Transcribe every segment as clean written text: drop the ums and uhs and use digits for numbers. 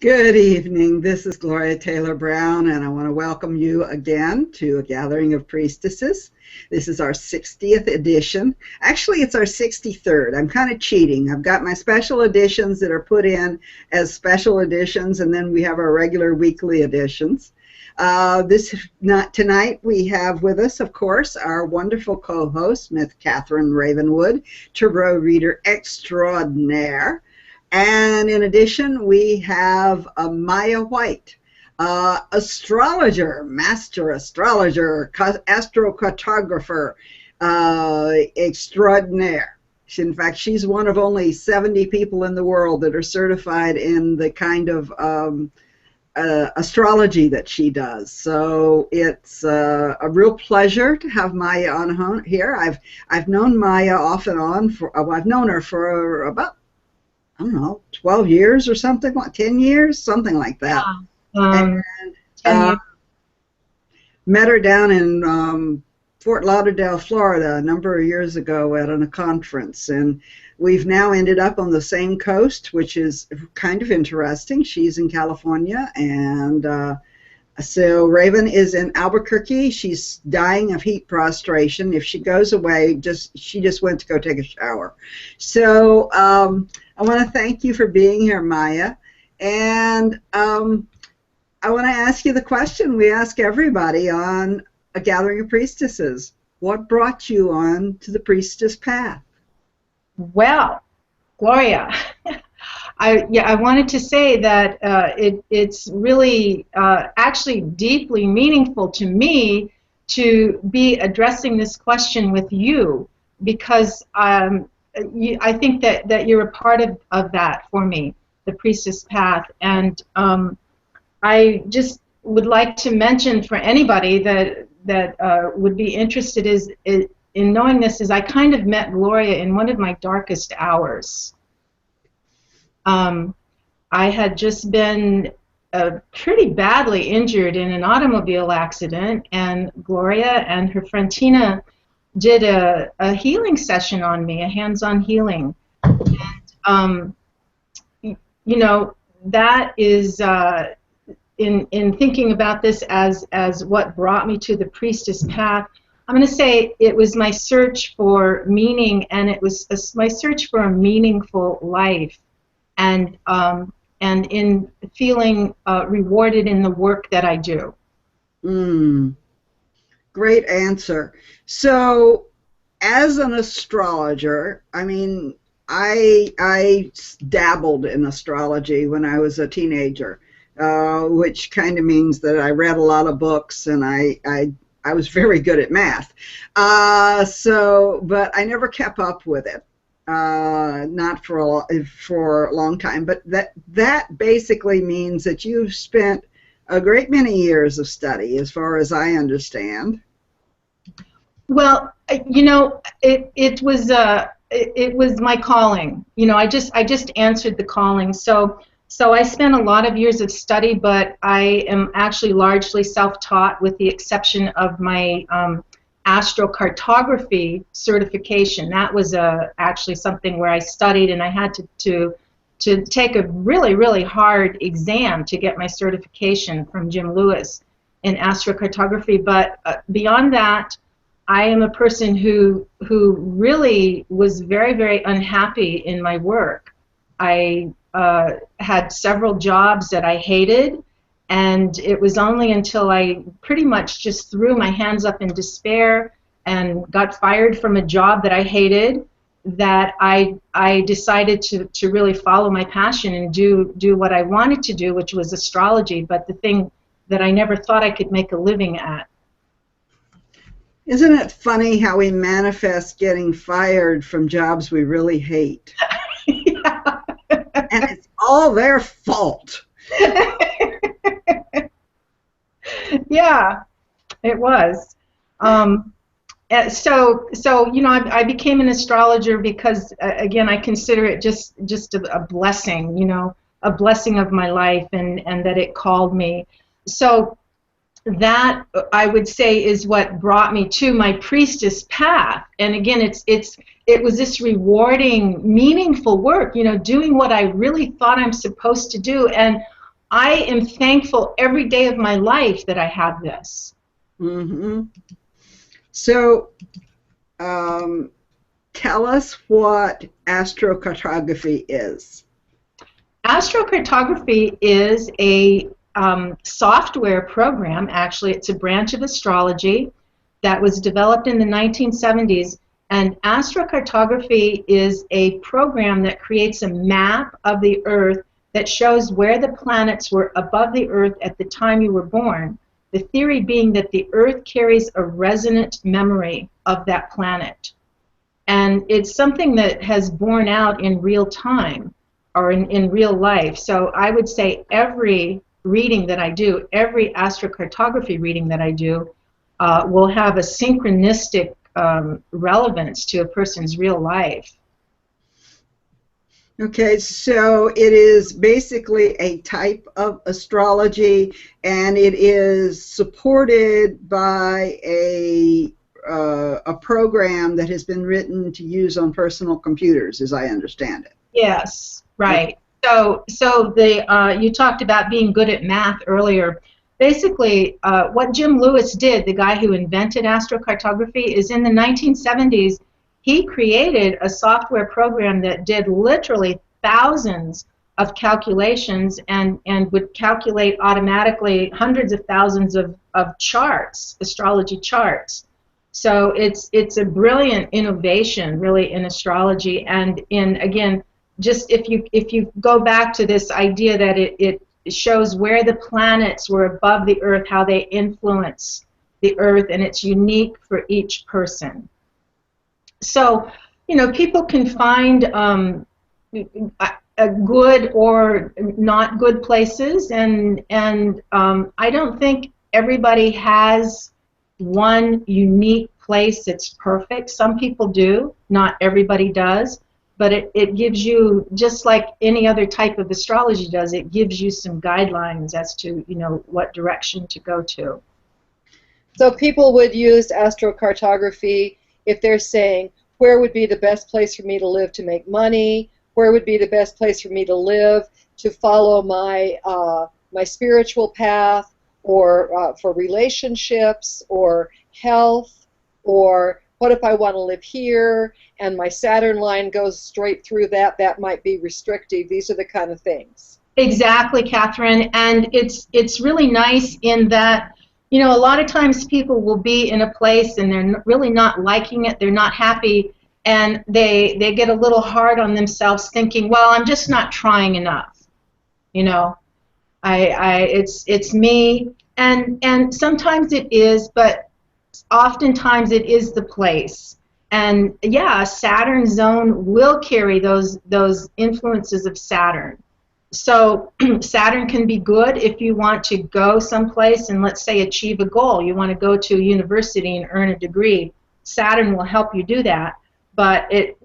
Good evening. This is Gloria Taylor Brown, and I want to welcome you again to a gathering of priestesses. This is our 60th edition. Actually, it's our 63rd. I'm kind of cheating. I've got my special editions that are put in as special editions, and then we have our regular weekly editions. Tonight we have with us, of course, our wonderful co-host, Miss Catherine Ravenwood, tarot reader extraordinaire. And in addition, we have Maya White, astrologer, master astrologer, Astro Cartographer extraordinaire. In fact, she's one of only 70 people in the world that are certified in the kind of astrology that she does. So it's a real pleasure to have Maya on here. I've known Maya off and on I've known her for about, I don't know, 12 years or something, like 10 years, something like that. And met her down in Fort Lauderdale, Florida, a number of years ago at a conference. And we've now ended up on the same coast, which is kind of interesting. She's in California, and so Raven is in Albuquerque. She's dying of heat prostration. If she goes away, she just went to go take a shower. So I want to thank you for being here, Maya. And I want to ask you the question we ask everybody on a gathering of priestesses. What brought you on to the priestess path? Well, Gloria, I wanted to say that it's really actually deeply meaningful to me to be addressing this question with you, because I think that you're a part of that for me, the priestess path. And I just would like to mention for anybody that would be interested in knowing this is I kind of met Gloria in one of my darkest hours. I had just been pretty badly injured in an automobile accident, and Gloria and her friend Tina did a healing session on me, a hands-on healing. And, you know, that is, in thinking about this as what brought me to the priestess path, I'm going to say it was my search for meaning, and it was my search for a meaningful life, and in feeling rewarded in the work that I do. Great answer. So, as an astrologer, I mean, I dabbled in astrology when I was a teenager, which kind of means that I read a lot of books, and I was very good at math. But I never kept up with it, not for a long time. But that basically means that you've spent a great many years of study, as far as I understand. Well, you know, it was my calling. You know, I just answered the calling. So I spent a lot of years of study, but I am actually largely self-taught, with the exception of my Astro Cartography certification. That was actually something where I studied, and I had to take a really, really hard exam to get my certification from Jim Lewis in astrocartography. But beyond that, I am a person who really was very, very unhappy in my work. I had several jobs that I hated, and it was only until I pretty much just threw my hands up in despair and got fired from a job that I hated that I decided to really follow my passion and do what I wanted to do, which was astrology, but the thing that I never thought I could make a living at. Isn't it funny how we manifest getting fired from jobs we really hate? Yeah. And it's all their fault. Yeah, it was. So you know, I became an astrologer because, again, I consider it just a blessing, you know, a blessing of my life, and that it called me. So that, I would say, is what brought me to my priestess path. And again, it was this rewarding, meaningful work, you know, doing what I really thought I'm supposed to do. And I am thankful every day of my life that I have this. Mm-hmm. So, tell us what astrocartography is. Astrocartography is a software program. Actually, it's a branch of astrology that was developed in the 1970s. And astrocartography is a program that creates a map of the Earth that shows where the planets were above the Earth at the time you were born. The theory being that the Earth carries a resonant memory of that planet. And it's something that has borne out in real time or in real life. So I would say every reading that I do, every astrocartography reading that I do, will have a synchronistic relevance to a person's real life. Okay, so it is basically a type of astrology, and it is supported by a program that has been written to use on personal computers, as I understand it. Yes, right. So you talked about being good at math earlier. Basically, what Jim Lewis did, the guy who invented astrocartography, is in the 1970s, he created a software program that did literally thousands of calculations and would calculate automatically hundreds of thousands of charts, astrology charts. So it's a brilliant innovation, really, in astrology, and in, again, just if you go back to this idea that it shows where the planets were above the Earth, how they influence the Earth, and it's unique for each person. So, you know, people can find a good or not good places, and I don't think everybody has one unique place that's perfect. Some people do, not everybody does. But it gives you, just like any other type of astrology does, it gives you some guidelines as to, you know, what direction to go to. So people would use astrocartography if they're saying, where would be the best place for me to live to make money? Where would be the best place for me to live to follow my my spiritual path, or for relationships, or health, or what if I want to live here and my Saturn line goes straight through that? That might be restrictive. These are the kind of things. Exactly, Catherine. And it's really nice in that, you know, a lot of times people will be in a place and they're really not liking it, they're not happy, and they get a little hard on themselves, thinking, well, I'm just not trying enough. You know, it's me, and sometimes it is, but oftentimes it is the place. And yeah, a Saturn zone will carry those influences of Saturn. So Saturn can be good if you want to go someplace and, let's say, achieve a goal. You want to go to a university and earn a degree. Saturn will help you do that, but it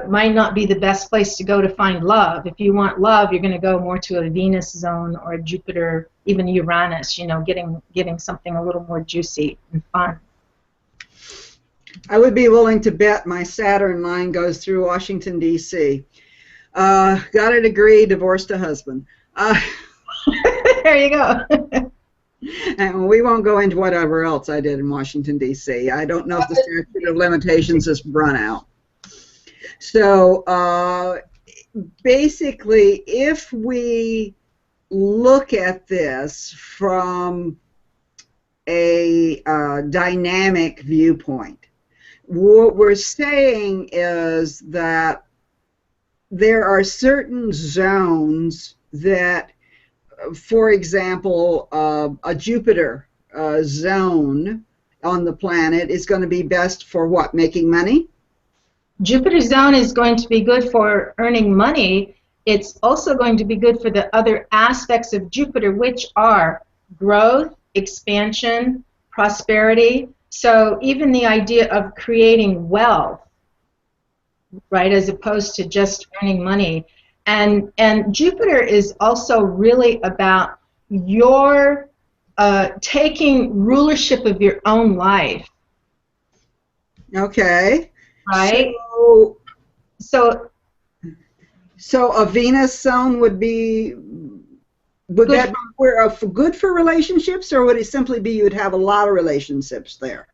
might not be the best place to go to find love. If you want love, you're going to go more to a Venus zone or a Jupiter, even Uranus, you know, getting something a little more juicy and fun. I would be willing to bet my Saturn line goes through Washington, D.C. Got a degree, divorced a husband. There you go. And we won't go into whatever else I did in Washington, D.C. I don't know if the statute of limitations has run out. So basically, if we look at this from a dynamic viewpoint, what we're saying is that there are certain zones that, for example, a Jupiter zone on the planet is going to be best for what? Making money? Jupiter zone is going to be good for earning money. It's also going to be good for the other aspects of Jupiter, which are growth, expansion, prosperity. So even the idea of creating wealth, right, as opposed to just earning money. And Jupiter is also really about your taking rulership of your own life. Okay. Right? So a Venus zone would be Would that be good for relationships, or would it simply be you'd have a lot of relationships there?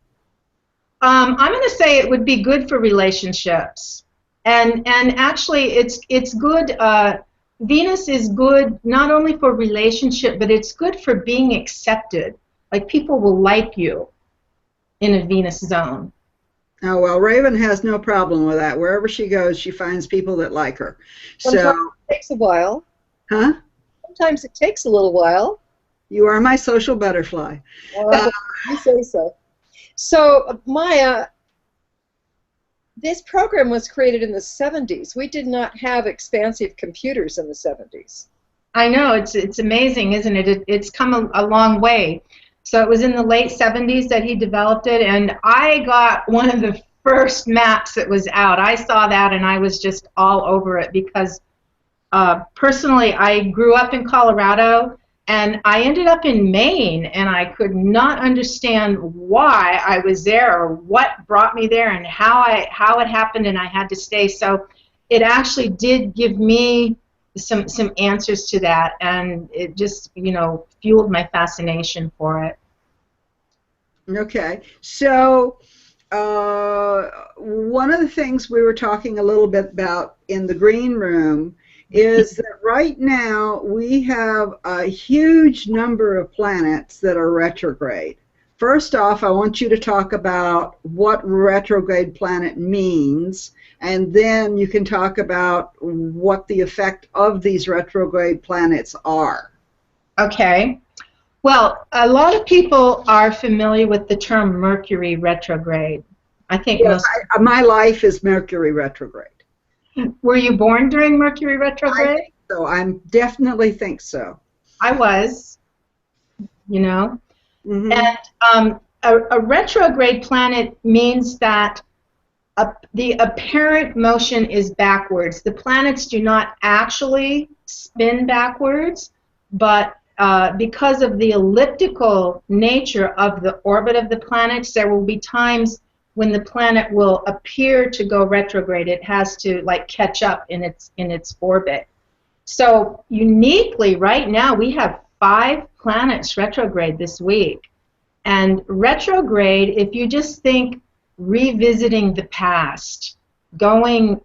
I'm going to say it would be good for relationships, and actually it's good. Venus is good not only for relationship, but it's good for being accepted. Like people will like you in a Venus zone. Oh, well, Raven has no problem with that. Wherever she goes, she finds people that like her. Sometimes it takes a while. Huh? Sometimes it takes a little while. You are my social butterfly. You say so. So, Maya, this program was created in the 70s. We did not have expansive computers in the 70s. I know, it's amazing, isn't it? It's come a long way. So it was in the late 70s that he developed it, and I got one of the first maps that was out. I saw that, and I was just all over it because personally, I grew up in Colorado, and I ended up in Maine, and I could not understand why I was there or what brought me there and how it happened, and I had to stay. So it actually did give me some answers to that, and it just, you know, fueled my fascination for it. Okay, so one of the things we were talking a little bit about in the green room is that right now we have a huge number of planets that are retrograde. First off, I want you to talk about what retrograde planet means, and then you can talk about what the effect of these retrograde planets are. Okay. Well, a lot of people are familiar with the term Mercury retrograde. I think yes, my life is Mercury retrograde. Were you born during Mercury retrograde? I think so. I definitely think so. I was, you know. Mm-hmm. And a retrograde planet means that the apparent motion is backwards. The planets do not actually spin backwards, but because of the elliptical nature of the orbit of the planets, there will be times when the planet will appear to go retrograde. It has to like catch up in its orbit. So uniquely, right now we have 5 planets retrograde this week. And retrograde, if you just think revisiting the past, going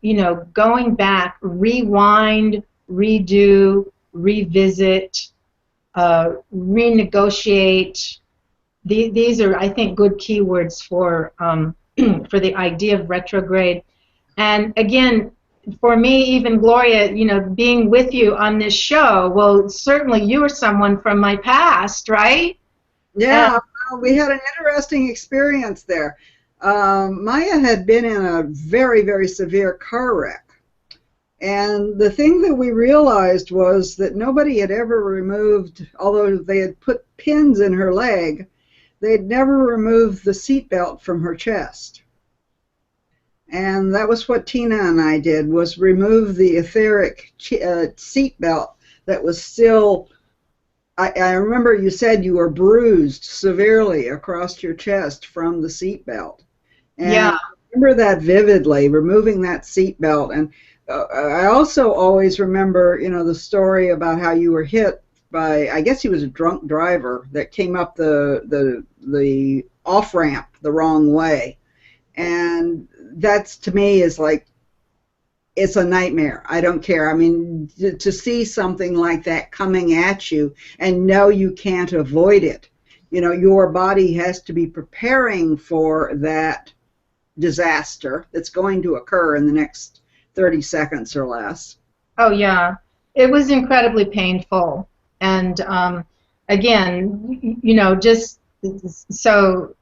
back, rewind, redo, revisit, renegotiate. These are, I think, good keywords for for the idea of retrograde. And again, for me, even Gloria, you know, being with you on this show, well, certainly you are someone from my past, right? Yeah, we had an interesting experience there. Maya had been in a very, very severe car wreck. And the thing that we realized was that nobody had ever removed, although they had put pins in her leg, they'd never removed the seatbelt from her chest. And that was what Tina and I did, was remove the etheric seatbelt that was still, I remember you said you were bruised severely across your chest from the seatbelt. And yeah. I remember that vividly, removing that seatbelt. And I also always remember, you know, the story about how you were hit by, I guess he was a drunk driver that came up the off-ramp the wrong way. And that's, to me, is like, it's a nightmare. I don't care. I mean, to see something like that coming at you and know you can't avoid it, you know, your body has to be preparing for that disaster that's going to occur in the next 30 seconds or less. Oh, yeah. It was incredibly painful. And again, you know, just so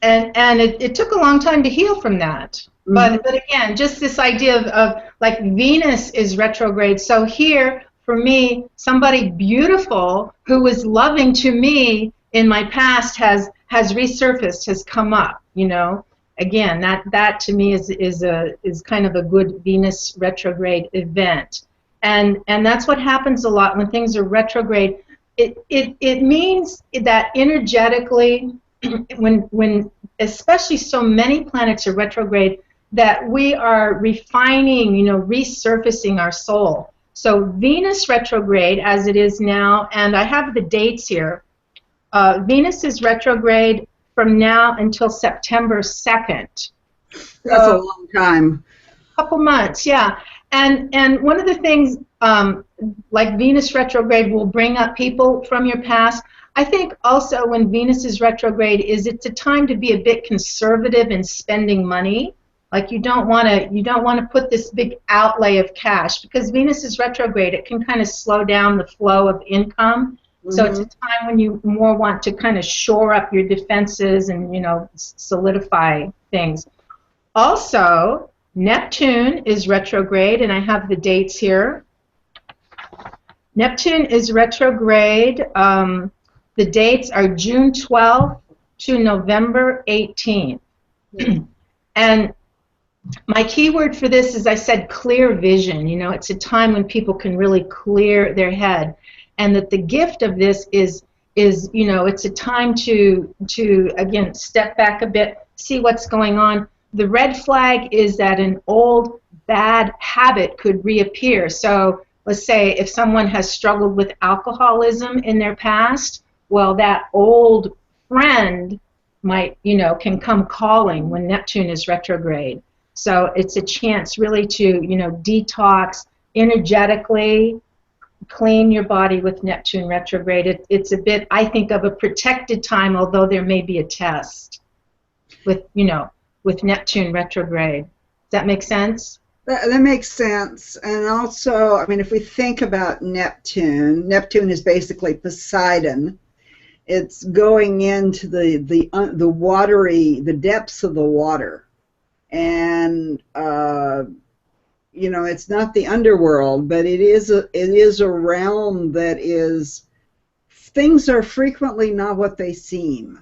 and it took a long time to heal from that. Mm-hmm. But again, just this idea of like Venus is retrograde. So here, for me, somebody beautiful who was loving to me in my past has resurfaced, has come up, you know. Again, that to me is kind of a good Venus retrograde event. And that's what happens a lot when things are retrograde. It means that energetically, when especially so many planets are retrograde, that we are refining, you know, resurfacing our soul. So Venus retrograde, as it is now, and I have the dates here. Venus is retrograde from now until September 2nd. That's a long time. Couple months, yeah. And one of the things, like Venus retrograde will bring up people from your past. I think also when Venus is retrograde is it's a time to be a bit conservative in spending money. Like you don't want to put this big outlay of cash because Venus is retrograde. It can kind of slow down the flow of income. So it's a time when you more want to kind of shore up your defenses and, you know, solidify things. Also, Neptune is retrograde, and I have the dates here. Neptune is retrograde. The dates are June 12th to November 18th. And my keyword for this is I said clear vision. You know, it's a time when people can really clear their head. And that the gift of this is you know, it's a time to again, step back a bit, see what's going on. The red flag is that an old bad habit could reappear. So let's say if someone has struggled with alcoholism in their past, well, that old friend might, you know, can come calling when Neptune is retrograde. So it's a chance really to, you know, detox energetically, clean your body with Neptune retrograde. It's a bit, I think, of a protected time, although there may be a test with, you know, with Neptune retrograde. Does that make sense? That makes sense. And also, I mean, if we think about Neptune, Neptune is basically Poseidon. It's going into the watery, the depths of the water. And you know, it's not the underworld, but it is a realm that is, things are frequently not what they seem.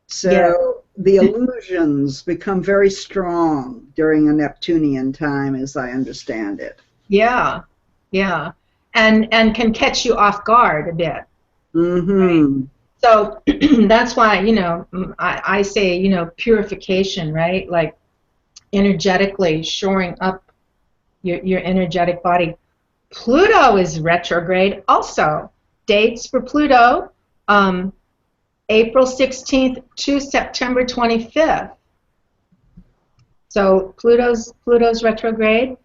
So yeah. The illusions become very strong during a Neptunian time, as I understand it. Yeah, yeah, and can catch you off guard a bit. Mm-hmm. Right? So that's why, you know, I say, you know, purification, right? Like energetically shoring up your energetic body. Pluto is retrograde also. Dates for Pluto, April 16th to September 25th. So Pluto's retrograde.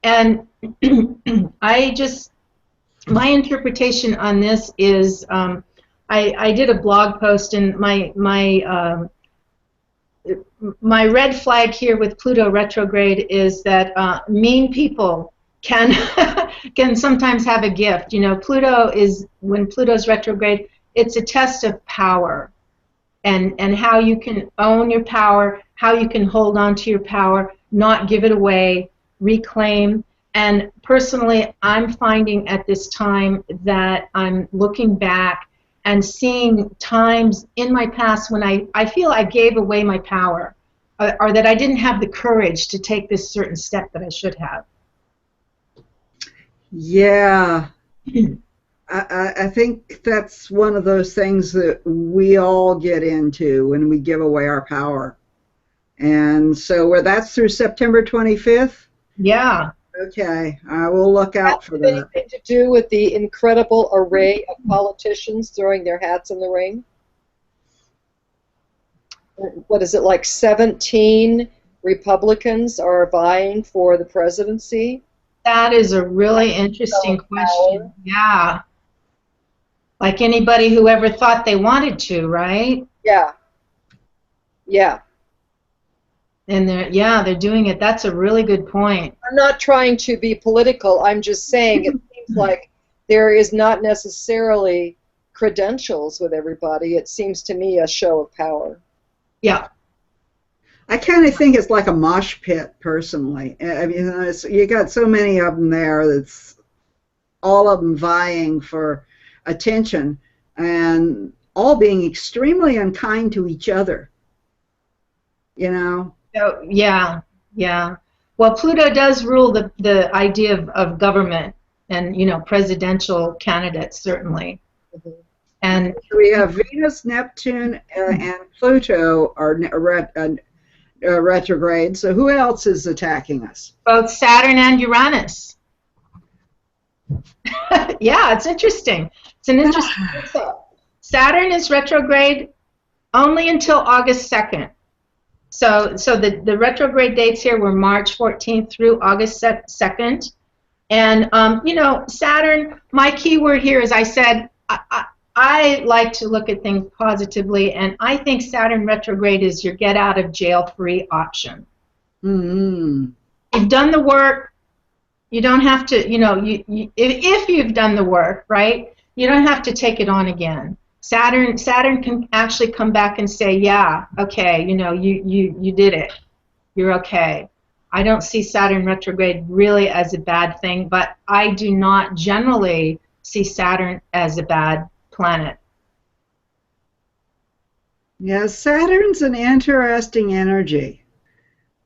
And my interpretation on this is, I did a blog post, and my red flag here with Pluto retrograde is that mean people can can sometimes have a gift. You know, Pluto is, when Pluto's retrograde, it's a test of power, and how you can own your power, how you can hold on to your power, not give it away, reclaim. And personally, I'm finding at this time that I'm looking back and seeing times in my past when I feel I gave away my power, or that I didn't have the courage to take this certain step that I should have. Yeah. I think that's one of those things that we all get into when we give away our power. And so that's through September 25th? Yeah. Okay, I will look out for that. Anything to do with the incredible array of politicians throwing their hats in the ring? What is it, like 17 Republicans are vying for the presidency? That is a really interesting question. Yeah. Like anybody who ever thought they wanted to, right? Yeah. Yeah. And they're doing it. That's a really good point. I'm not trying to be political. I'm just saying it seems like there is not necessarily credentials with everybody. It seems to me a show of power. Yeah. I kind of think it's like a mosh pit, personally. I mean, you got so many of them there. That's all of them vying for attention and all being extremely unkind to each other. You know. So, yeah, yeah. Well, Pluto does rule the idea of government and, you know, presidential candidates, certainly. Mm-hmm. And we have Venus, Neptune, and Pluto are retrograde. So who else is attacking us? Both Saturn and Uranus. Yeah, it's interesting. It's an interesting mix-up. Saturn is retrograde only until August 2nd. So the retrograde dates here were March 14th through August 2nd. And, you know, Saturn, my key word here is I said, I like to look at things positively, and I think Saturn retrograde is your get out of jail free option. Mm-hmm. You've done the work. You don't have to, you know, if you've done the work, right, you don't have to take it on again. Saturn can actually come back and say, yeah, okay, you know, you did it. You're okay. I don't see Saturn retrograde really as a bad thing, but I do not generally see Saturn as a bad planet. Yeah, Saturn's an interesting energy.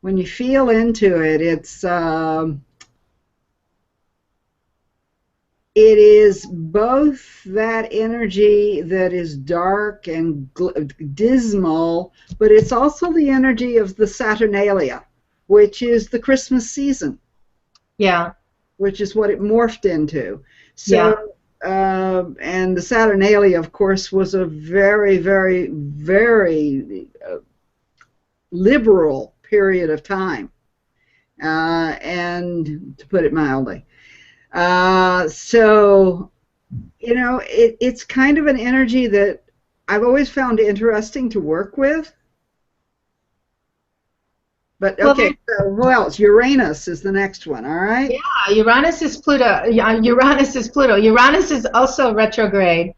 When you feel into it, it is both that energy that is dark and dismal, but it's also the energy of the Saturnalia, which is the Christmas season. Yeah. Which is what it morphed into. So, yeah. And the Saturnalia, of course, was a very, very, very liberal period of time, and to put it mildly. So, you know, it's kind of an energy that I've always found interesting to work with. But okay, so who else? Uranus is the next one, all right? Yeah, Uranus is Pluto. Uranus is Pluto. Uranus is also retrograde.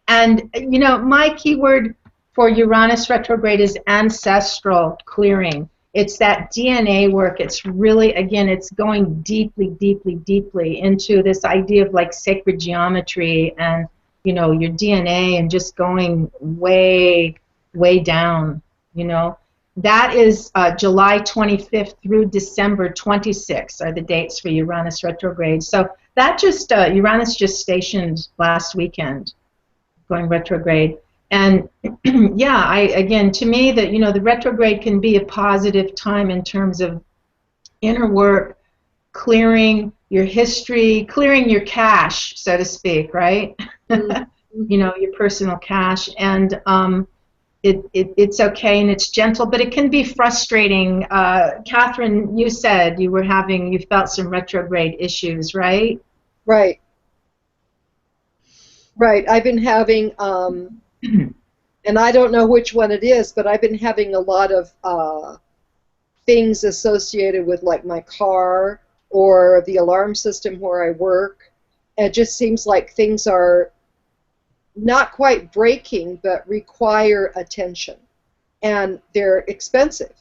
And, you know, my keyword for Uranus retrograde is ancestral clearing. It's that DNA work. It's really, again, it's going deeply, deeply, deeply into this idea of like sacred geometry and, you know, your DNA and just going way, way down, you know. That is July 25th through December 26th are the dates for Uranus retrograde. So that just, Uranus just stationed last weekend, going retrograde. And yeah, again, to me, that, you know, the retrograde can be a positive time in terms of inner work, clearing your history, clearing your cache, so to speak, right? Mm-hmm. You know, your personal cache. And it's okay and it's gentle, but it can be frustrating. Catherine, you said you felt some retrograde issues, right? Right. Right. I've been having, and I don't know which one it is, but I've been having a lot of things associated with like my car or the alarm system where I work. It just seems like things are not quite breaking, but require attention, and they're expensive.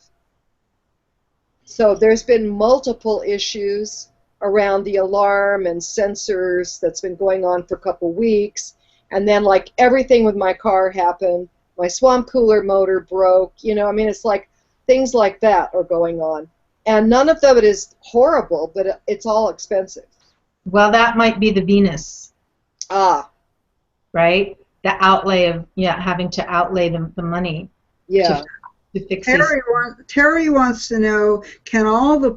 So there's been multiple issues around the alarm and sensors that's been going on for a couple weeks, and then like everything with my car happened. My swamp cooler motor broke, you know, I mean, it's like things like that are going on, and none of them is horrible, but it's all expensive. Well, that might be the Venus. Ah. Right? The outlay of, yeah, having to outlay the money. Yeah. To fix Terry wants to know, can all the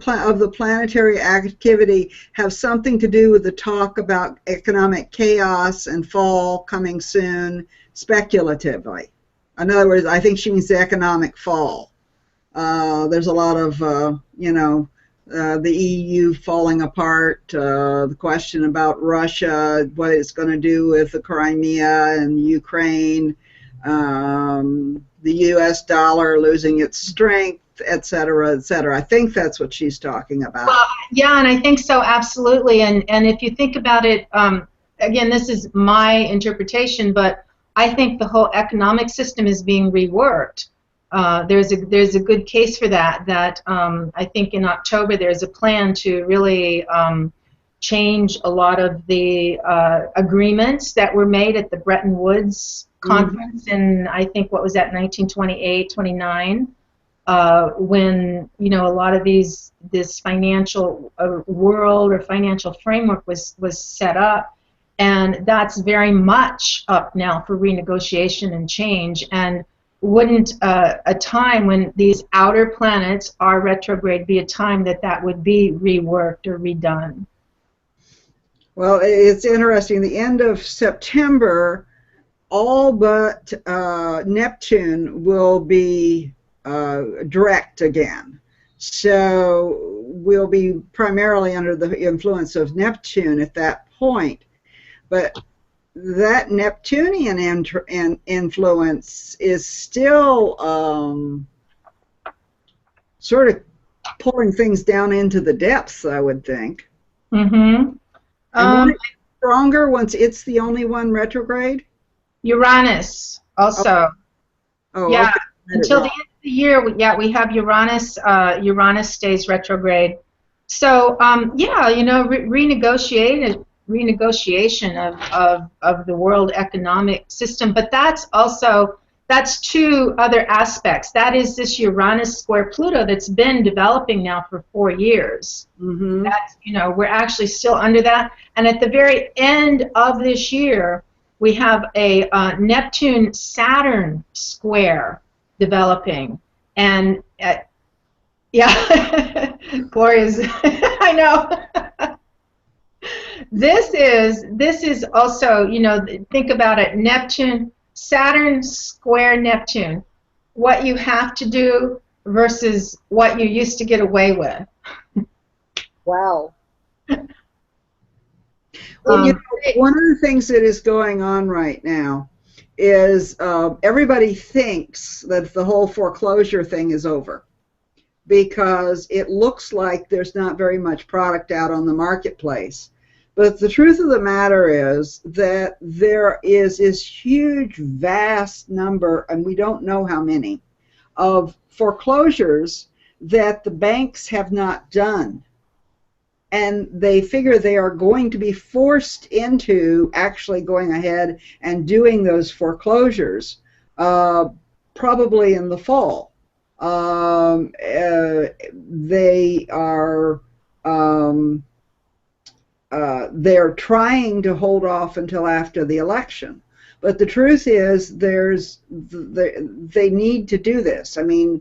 planetary activity have something to do with the talk about economic chaos and fall coming soon, speculatively? In other words, I think she means the economic fall. There's a lot of, you know, the EU falling apart, the question about Russia, what it's going to do with the Crimea and Ukraine, the U.S. dollar losing its strength, et cetera, et cetera. I think that's what she's talking about. Well, yeah, and I think so, absolutely. And if you think about it, again, this is my interpretation, but I think the whole economic system is being reworked. There's a good case for that. I think in October there's a plan to really change a lot of the agreements that were made at the Bretton Woods conference in, I think, what was that, 1928, 29, when, you know, a lot of this financial world or financial framework was set up, and that's very much up now for renegotiation and change. And wouldn't a time when these outer planets are retrograde be a time that would be reworked or redone? Well, it's interesting. The end of September, all but Neptune will be direct again. So we'll be primarily under the influence of Neptune at that point. But that Neptunian influence is still sort of pulling things down into the depths, I would think. Mm-hmm. And won't it get stronger once it's the only one retrograde? Uranus also. Oh, yeah, okay. until the end of the year, we have Uranus. Uranus stays retrograde. So, yeah, you know, renegotiation of the world economic system. But that's two other aspects. That is this Uranus square Pluto that's been developing now for 4 years. Mm-hmm. That's, you know, we're actually still under that. And at the very end of this year, we have a Neptune-Saturn square developing. And, yeah, Gloria's, I know. This is also, you know, think about it, Neptune, Saturn square Neptune, what you have to do versus what you used to get away with. Wow. Well, you know, one of the things that is going on right now is everybody thinks that the whole foreclosure thing is over because it looks like there's not very much product out on the marketplace. But the truth of the matter is that there is this huge, vast number, and we don't know how many, of foreclosures that the banks have not done. And they figure they are going to be forced into actually going ahead and doing those foreclosures probably in the fall. They are they're trying to hold off until after the election. But the truth is they need to do this. I mean,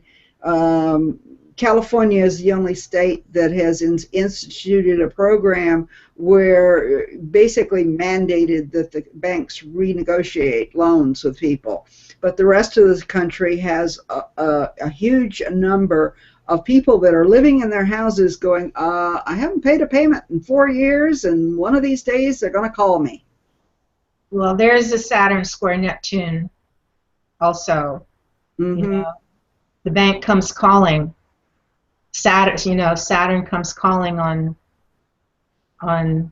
California is the only state that has instituted a program where basically mandated that the banks renegotiate loans with people. But the rest of the country has a huge number of people that are living in their houses going, I haven't paid a payment in 4 years, and one of these days they're going to call me. Well, there's a Saturn square Neptune also. Mm-hmm. You know, the bank comes calling. Saturn comes calling on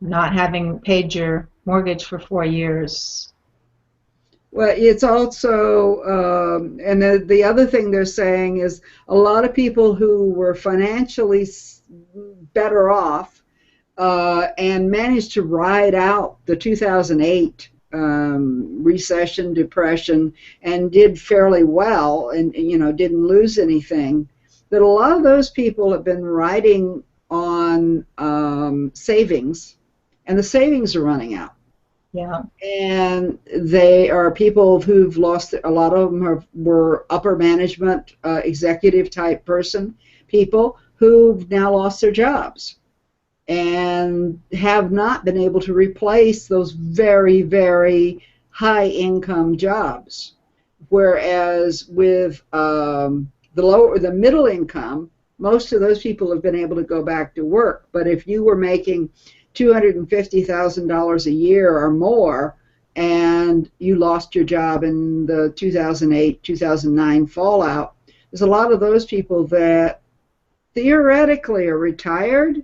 not having paid your mortgage for 4 years. Well, it's also, and the other thing they're saying is a lot of people who were financially better off and managed to ride out the 2008 recession, depression, and did fairly well, and didn't lose anything. That a lot of those people have been riding on savings, and the savings are running out. Yeah. And they are people who've lost, a lot of them were upper management, executive type people who've now lost their jobs and have not been able to replace those very, very high income jobs. Whereas with the middle income, most of those people have been able to go back to work. But if you were making $250,000 a year or more and you lost your job in the 2008-2009 fallout, there's a lot of those people that theoretically are retired,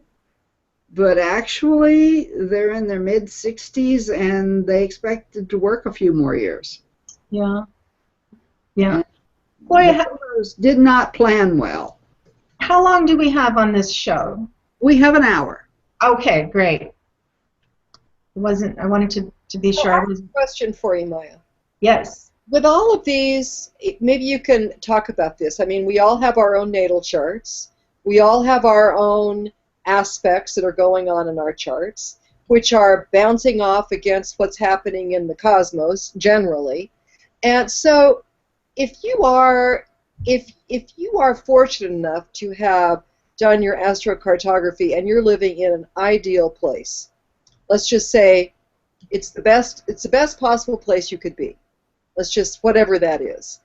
but actually they're in their mid-60s and they expected to work a few more years. Yeah. Yeah. Gloria did not plan well. How long do we have on this show? We have an hour. Okay, great. I wanted to be sure. I have a question for you, Maya. Yes. With all of these, maybe you can talk about this. I mean, we all have our own natal charts. We all have our own aspects that are going on in our charts, which are bouncing off against what's happening in the cosmos generally. And so if you are fortunate enough to have done your astrocartography and you're living in an ideal place, let's just say it's the best possible place you could be. Let's just, whatever that is.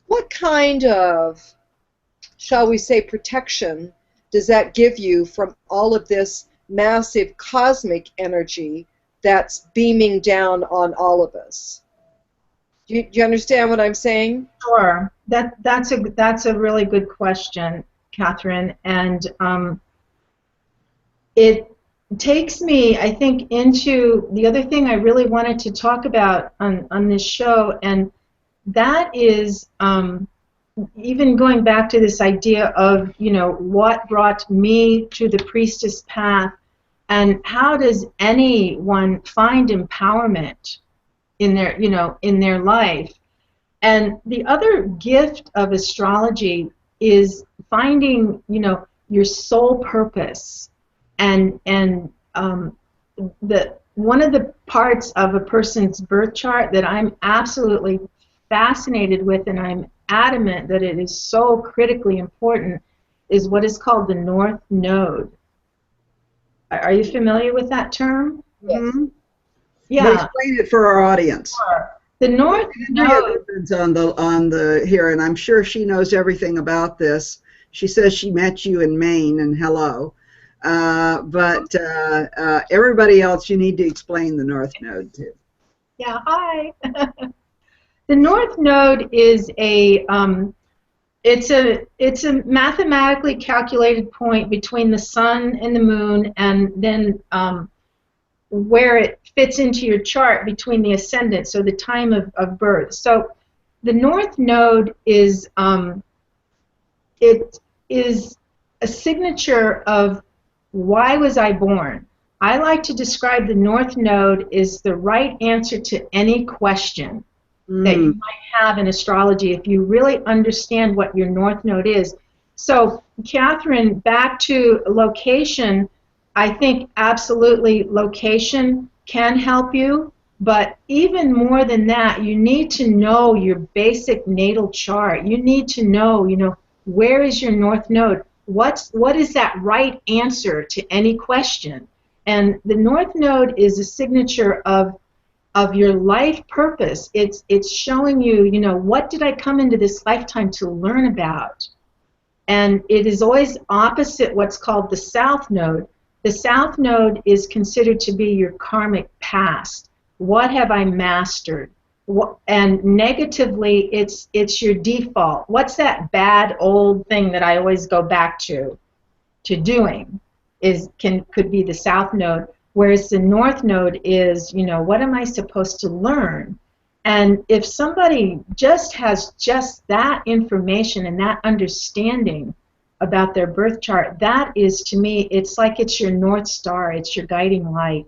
What kind of, shall we say, protection does that give you from all of this massive cosmic energy that's beaming down on all of us? Do you understand what I'm saying? Sure. That's a really good question, Catherine, and it takes me, I think, into the other thing I really wanted to talk about on this show, and that is even going back to this idea of, you know, what brought me to the priestess path, and how does anyone find empowerment in their, you know, in their life. And the other gift of astrology is finding, you know, your soul purpose. And one of the parts of a person's birth chart that I'm absolutely fascinated with, and I'm adamant that it is so critically important, is what is called the North Node. Are you familiar with that term? Mm-hmm. Yeah. Explain it for our audience. Sure. The North Node on the here, and I'm sure she knows everything about this. She says she met you in Maine, and hello. But everybody else, you need to explain the North Node to. Yeah, hi. The North Node is it's a mathematically calculated point between the sun and the moon, and then where it fits into your chart between the ascendant, so the time of birth. So the North Node is it is a signature of why was I born. I like to describe the North Node as the right answer to any question that you might have in astrology if you really understand what your North Node is. So, Catherine, back to location, I think absolutely location can help you, but even more than that, you need to know your basic natal chart. You need to know, you know, where is your North Node? What is that right answer to any question? And the North Node is a signature of your life purpose. It's showing you, you know, what did I come into this lifetime to learn about? And it is always opposite what's called the South Node. The South Node is considered to be your karmic past. What have I mastered? And negatively, it's your default. What's that bad old thing that I always go back to doing? Could be the South Node. Whereas the North Node is, you know, what am I supposed to learn? And if somebody just has just that information and that understanding about their birth chart, that is, to me, it's like it's your North Star, it's your guiding light.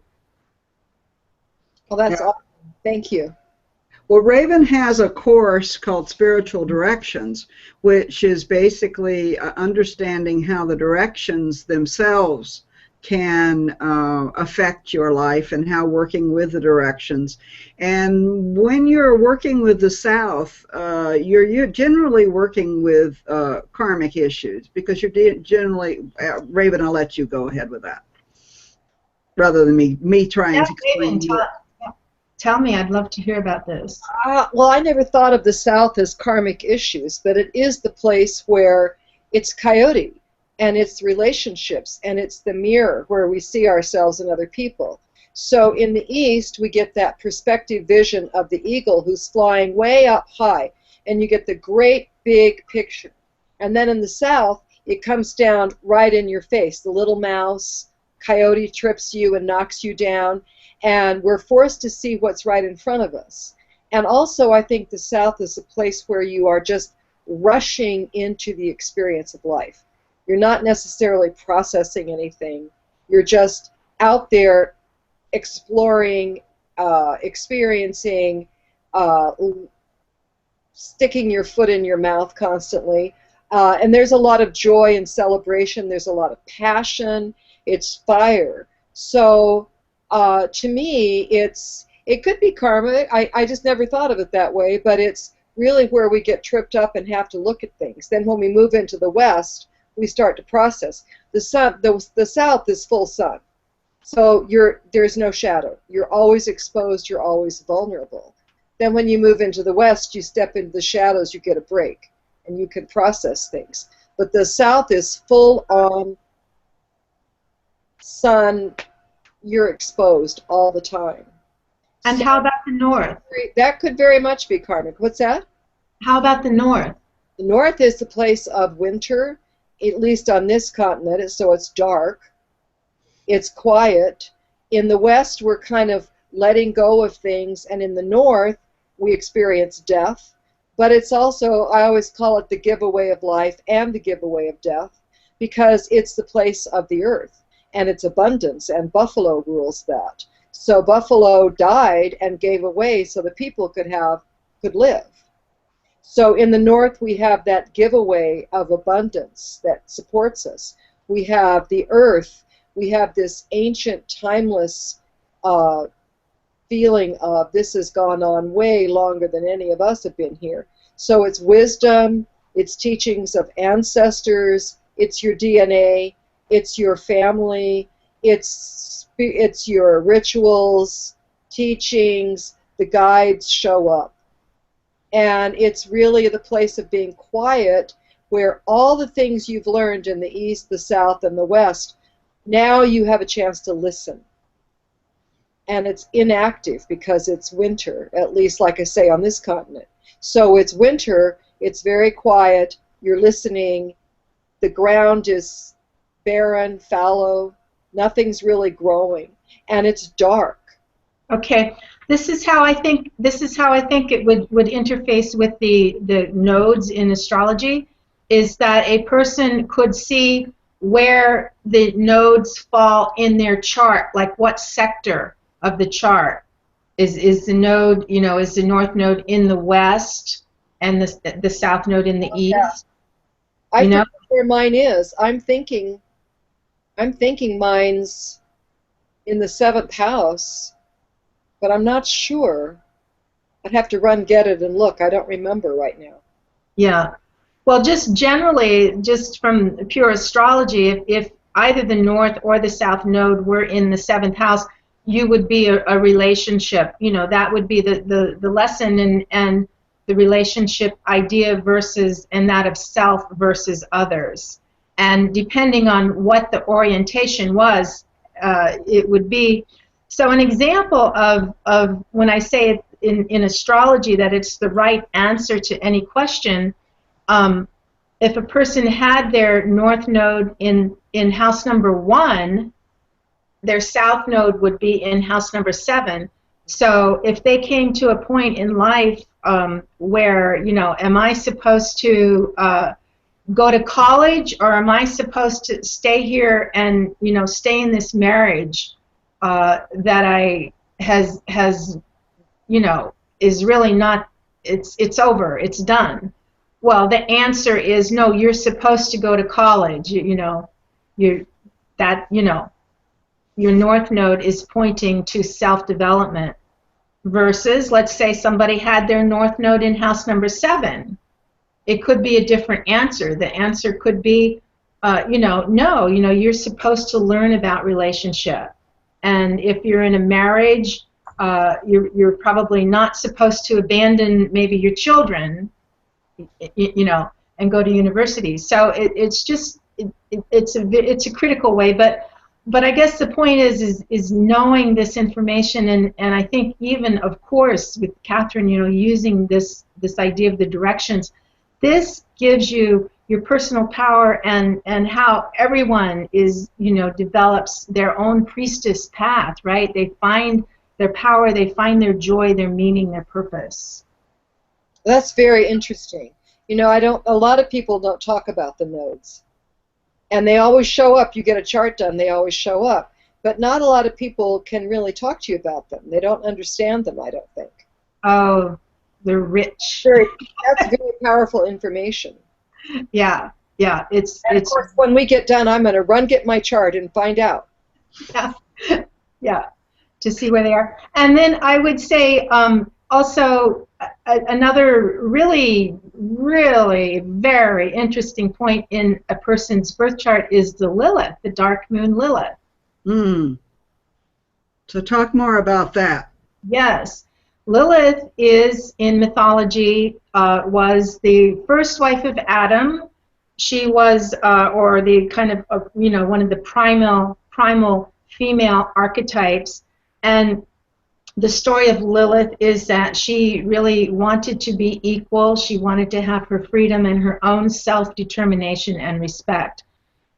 Well, that's awesome. Thank you. Well, Raven has a course called Spiritual Directions, which is basically understanding how the directions themselves can affect your life and how working with the directions. And when you're working with the South, you're generally working with karmic issues, because you're generally, Raven, I'll let you go ahead with that, rather than me trying to explain. Raven, tell me, I'd love to hear about this. Well, I never thought of the South as karmic issues, but it is the place where it's coyote, and it's relationships, and it's the mirror where we see ourselves and other people. So in the East, we get that perspective vision of the eagle who's flying way up high, and you get the great big picture. And then in the South, it comes down right in your face. The little mouse, coyote trips you and knocks you down, and we're forced to see what's right in front of us. And also, I think the South is a place where you are just rushing into the experience of life. You're not necessarily processing anything. You're just out there exploring, experiencing, sticking your foot in your mouth constantly. And there's a lot of joy and celebration. There's a lot of passion. It's fire. So to me, it could be karma. I just never thought of it that way, but it's really where we get tripped up and have to look at things. Then when we move into the West, we start to process. The South is full sun. So there's no shadow. You're always exposed. You're always vulnerable. Then when you move into the West, you step into the shadows, you get a break, and you can process things. But the South is full on sun. You're exposed all the time. And So how about the North? that could very much be karmic. What's that? How about the North? The North is the place of winter, at least on this continent, so it's dark. It's quiet. In the West, we're kind of letting go of things, and in the North, we experience death. But it's also, I always call it the giveaway of life and the giveaway of death, because it's the place of the earth, and it's abundance, and Buffalo rules that. So Buffalo died and gave away so the people could live. So in the North, we have that giveaway of abundance that supports us. We have the earth. We have this ancient, timeless feeling of this has gone on way longer than any of us have been here. So it's wisdom, it's teachings of ancestors, it's your DNA, it's your family, it's your rituals, teachings, the guides show up. And it's really the place of being quiet, where all the things you've learned in the East, the South, and the West, now you have a chance to listen. And it's inactive because it's winter, at least, like I say, on this continent. So it's winter, it's very quiet, you're listening, the ground is barren, fallow, nothing's really growing, and it's dark. Okay, this is how I think it would interface with the nodes in astrology, is that a person could see where the nodes fall in their chart, like what sector of the chart is the node, is the north node in the west and the south node in the east. Yeah. I forget where mine is. I'm thinking mine's in the 7th house, but I'm not sure. I'd have to run, get it, and look. I don't remember right now. Yeah. Well, just generally, just from pure astrology, if either the north or the south node were in the 7th house, you would be a relationship. That would be the lesson and the relationship idea and that of self versus others. And depending on what the orientation was, it would be. So an example of when I say in astrology that it's the right answer to any question, if a person had their north node in house number 1, their south node would be in house number 7. So if they came to a point in life where, am I supposed to go to college, or am I supposed to stay here and, stay in this marriage that is really not, it's over, it's done. Well, the answer is no, you're supposed to go to college, your north node is pointing to self-development, versus, let's say somebody had their north node in house number 7. It could be a different answer. The answer could be, no, you're supposed to learn about relationship. And if you're in a marriage, you're probably not supposed to abandon maybe your children, and go to university. So it's a critical way, but I guess the point is knowing this information, and I think even, of course, with Catherine, using this idea of the directions, this gives you your personal power and how everyone develops their own priestess path, right? They find their power, they find their joy, their meaning, their purpose. That's very interesting. A lot of people don't talk about the nodes. And they always show up. You get a chart done, they always show up. But not a lot of people can really talk to you about them. They don't understand them, I don't think. Oh, they're rich. That's very powerful information. Yeah. Of course, when we get done, I'm going to run get my chart and find out. Yeah, to see where they are. And then I would say also another really, really very interesting point in a person's birth chart is the Lilith, the dark moon Lilith. So talk more about that. Yes. Lilith is, in mythology, was the first wife of Adam. She was, or the kind of, one of the primal female archetypes. And the story of Lilith is that she really wanted to be equal. She wanted to have her freedom and her own self-determination and respect.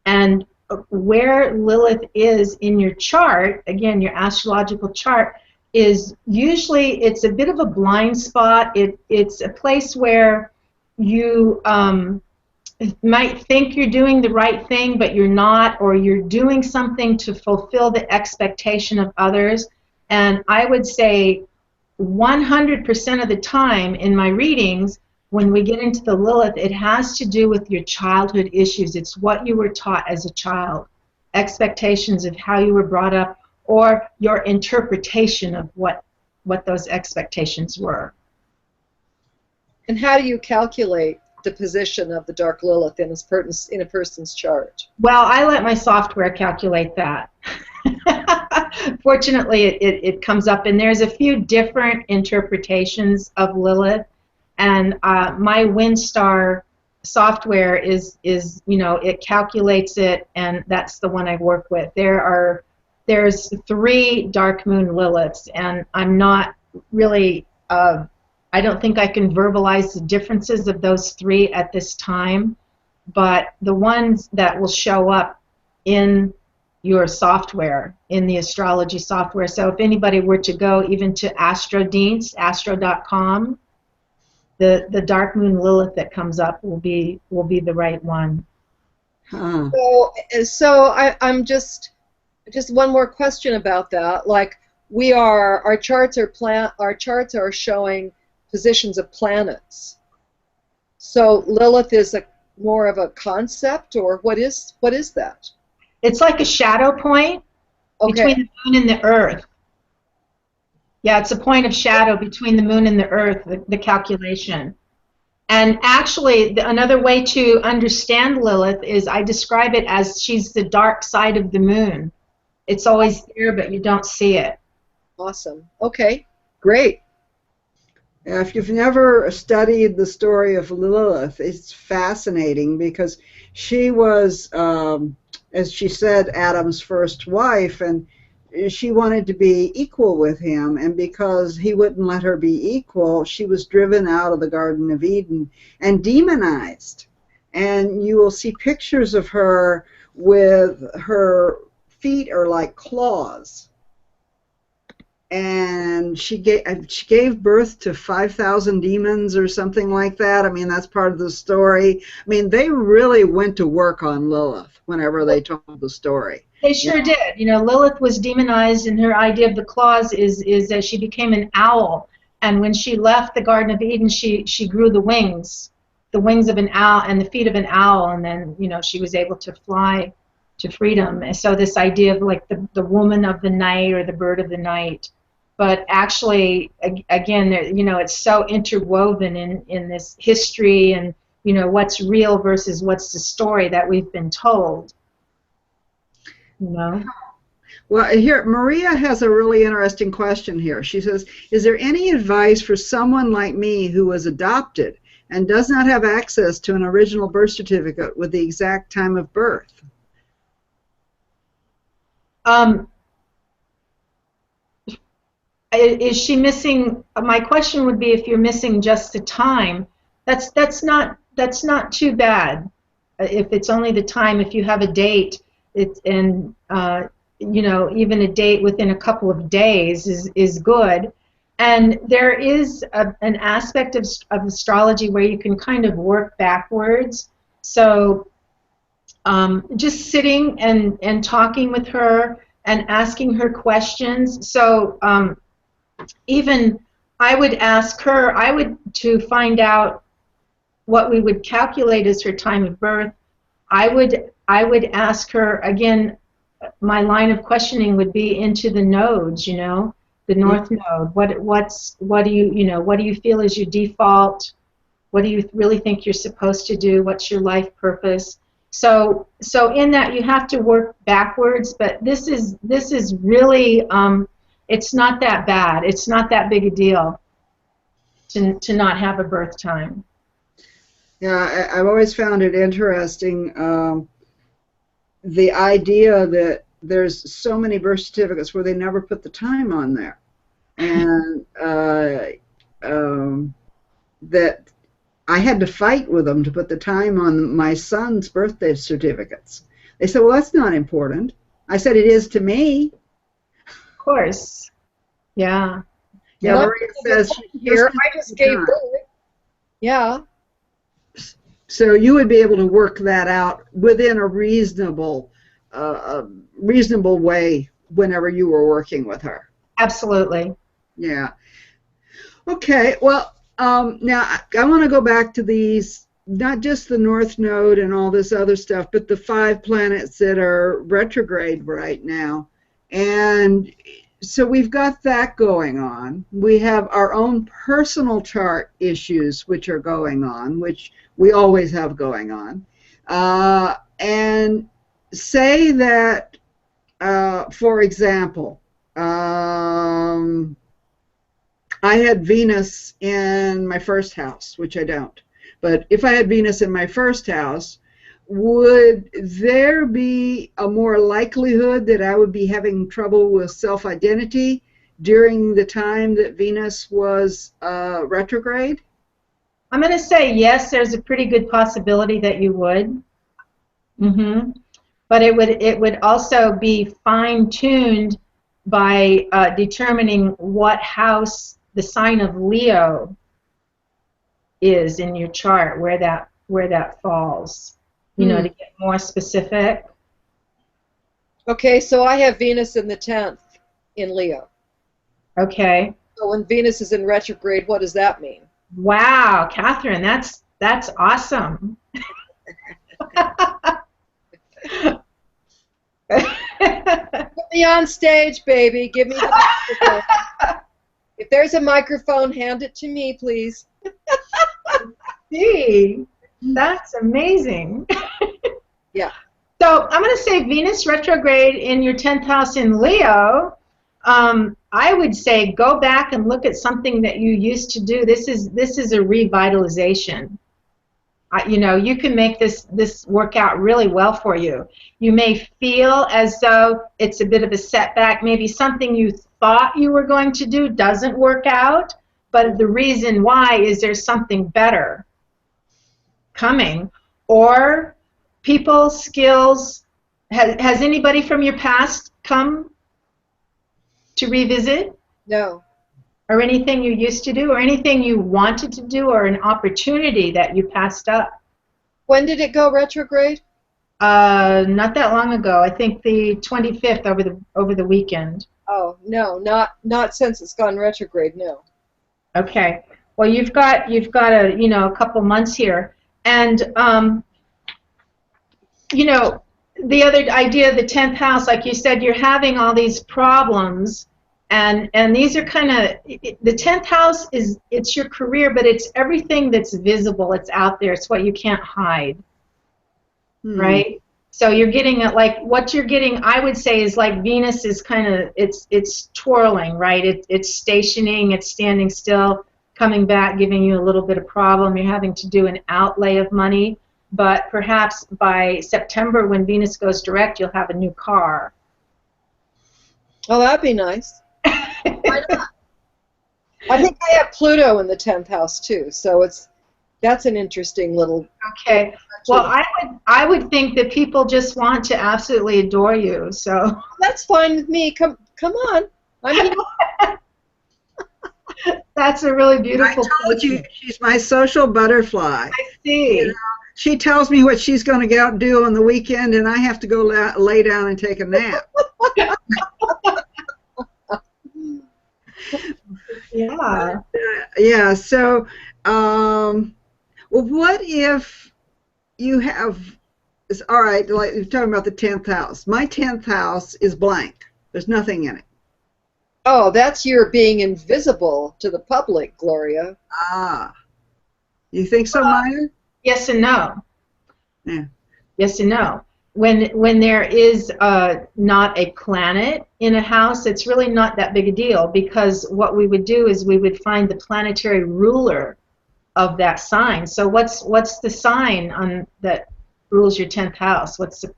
And where Lilith is in your chart, again, your astrological chart, is usually it's a bit of a blind spot. It's a place where you might think you're doing the right thing, but you're not, or you're doing something to fulfill the expectation of others. And I would say 100% of the time in my readings, when we get into the Lilith, it has to do with your childhood issues. It's what you were taught as a child, expectations of how you were brought up, or your interpretation of what those expectations were. And how do you calculate the position of the dark Lilith in a person's chart? Well, I let my software calculate that. Fortunately, it comes up, and there's a few different interpretations of Lilith, and my WinStar software is it calculates it, and that's the one I work with. There's 3 dark moon Liliths, and I'm not really I don't think I can verbalize the differences of those 3 at this time, but the ones that will show up in your software, in the astrology software. So if anybody were to go even to astro.com, the dark moon Lilith that comes up will be the right one. Huh. So I'm just one more question about that. Like, our charts are showing positions of planets. So Lilith is more of a concept, or what is that? It's like a shadow point between the moon and the earth. Yeah, it's a point of shadow between the moon and the earth, the calculation. And actually, another way to understand Lilith is I describe it as she's the dark side of the moon. It's always there, but you don't see it. Awesome. Okay, great. If you've never studied the story of Lilith, it's fascinating because she was, as she said, Adam's first wife, and she wanted to be equal with him, and because he wouldn't let her be equal, she was driven out of the Garden of Eden and demonized. And you will see pictures of her with her feet are like claws. And she gave birth to 5,000 demons or something like that. I mean, that's part of the story. I mean, they really went to work on Lilith whenever they told the story. They sure did. Lilith was demonized, and her idea of the claws is that she became an owl. And when she left the Garden of Eden, she grew the wings of an owl and the feet of an owl, and then she was able to fly to freedom. And so this idea of like the woman of the night or the bird of the night. But actually, again, it's so interwoven in this history and, what's real versus what's the story that we've been told. Well, here, Maria has a really interesting question here. She says, is there any advice for someone like me who was adopted and does not have access to an original birth certificate with the exact time of birth? Is she missing? My question would be, if you're missing just the time, that's not too bad. If it's only the time, if you have a date, even a date within a couple of days is good. And there is an aspect of astrology where you can kind of work backwards. So just sitting and talking with her and asking her questions. So even I would ask her, to find out what we would calculate as her time of birth. I would ask her, again, my line of questioning would be into the nodes, the north node. What do you feel is your default? What do you really think you're supposed to do? What's your life purpose? So in that you have to work backwards, but this is really It's not that bad. It's not that big a deal to not have a birth time. Yeah, I've always found it interesting, the idea that there's so many birth certificates where they never put the time on there, and that I had to fight with them to put the time on my son's birthday certificates. They said, well, that's not important. I said, it is to me. Of course. Yeah. Yeah, Maria says here. I just gave birth. Yeah. So you would be able to work that out within a reasonable way whenever you were working with her. Absolutely. Yeah. Okay. Well, now I want to go back to these, not just the North Node and all this other stuff, but the 5 planets that are retrograde right now. And so we've got that going on. We have our own personal chart issues which are going on, which we always have going on. And say that, for example, I had Venus in my first house, which I don't. But if I had Venus in my first house, would there be a more likelihood that I would be having trouble with self-identity during the time that Venus was retrograde? I'm going to say yes, there's a pretty good possibility that you would. But it would also be fine-tuned by determining what house the sign of Leo is in your chart, where that falls. You know, to get more specific. Okay, so I have Venus in the 10th in Leo. Okay. So when Venus is in retrograde, what does that mean? Wow, Catherine, that's awesome. Put me on stage, baby. Give me the microphone. If there's a microphone, hand it to me, please. Gee, that's amazing. Yeah. So I'm going to say Venus retrograde in your 10th house in Leo. I would say go back and look at something that you used to do. This is a revitalization. You know, you can make this work out really well for you. You may feel as though it's a bit of a setback. Maybe something you thought you were going to do doesn't work out, but the reason why is there's something better coming. Or people, skills. Has anybody from your past come to revisit? No. Or anything you used to do, or anything you wanted to do, or an opportunity that you passed up? When did it go retrograde? Not that long ago. I think the 25th over the weekend. Oh no, not since it's gone retrograde. No. Okay. Well, you've got a couple months here, and the other idea of the 10th house, like you said, you're having all these problems. And these are kind of, the 10th house it's your career, but it's everything that's visible, it's out there, it's what you can't hide, right? So you're getting like what you're getting, I would say, is like Venus is kind of, it's twirling, right? It's stationing, it's standing still, coming back, giving you a little bit of problem. You're having to do an outlay of money, but perhaps by September when Venus goes direct, you'll have a new car. Oh, that'd be nice. Why not? I think I have Pluto in the 10th house too, so that's an interesting little. Okay. Well, I would think that people just want to absolutely adore you. So that's fine with me. Come on. I mean, that's a really beautiful. I told you she's my social butterfly. I see. You know, she tells me what she's going to go out and do on the weekend, and I have to go lay down and take a nap. Yeah. Yeah. So, well, what if you have? All right. Like you're talking about the 10th house. My 10th house is blank. There's nothing in it. Oh, that's your being invisible to the public, Gloria. Ah. You think so, Maya? Yes and no. Yeah. Yes and no. when there is not a planet in a house, it's really not that big a deal, because what we would do is we would find the planetary ruler of that sign. So what's the sign on that rules your 10th house? What's the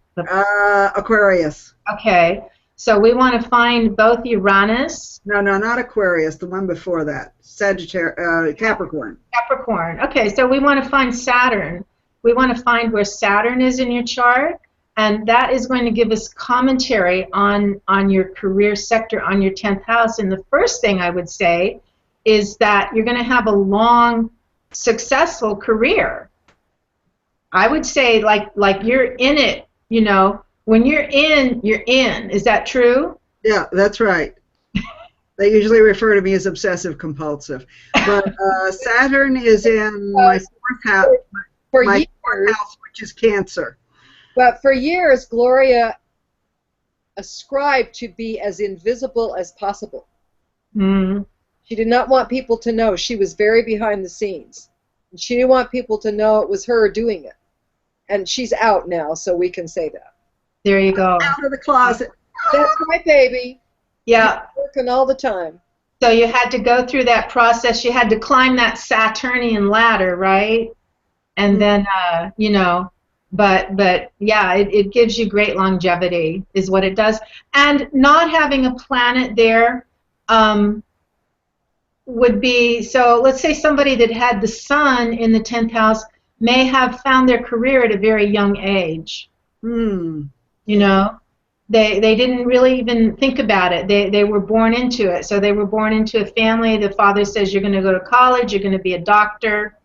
Aquarius. Okay, so we want to find both Uranus. No, not Aquarius. The one before that, Sagittarius, Capricorn. Capricorn. Okay, so we want to find Saturn. We want to find where Saturn is in your chart, and that is going to give us commentary on your career sector, on your 10th house. And the first thing I would say is that you're going to have a long, successful career. I would say like you're in it, you know. When you're in, you're in. Is that true? Yeah, that's right. They usually refer to me as obsessive compulsive. But Saturn is in my fourth house. My fourth house, which is Cancer. But for years, Gloria ascribed to be as invisible as possible. Mm. She did not want people to know. She was very behind the scenes. And she didn't want people to know it was her doing it. And she's out now, so we can say that. There you go. Out of the closet. That's my baby. Yeah. She's working all the time. So you had to go through that process. You had to climb that Saturnian ladder, right? And then, you know, but yeah, it gives you great longevity, is what it does. And not having a planet there would be, so let's say somebody that had the sun in the 10th house may have found their career at a very young age. Hmm. You know, they didn't really even think about it. They were born into it. So they were born into a family. The father says, you're going to go to college, you're going to be a doctor.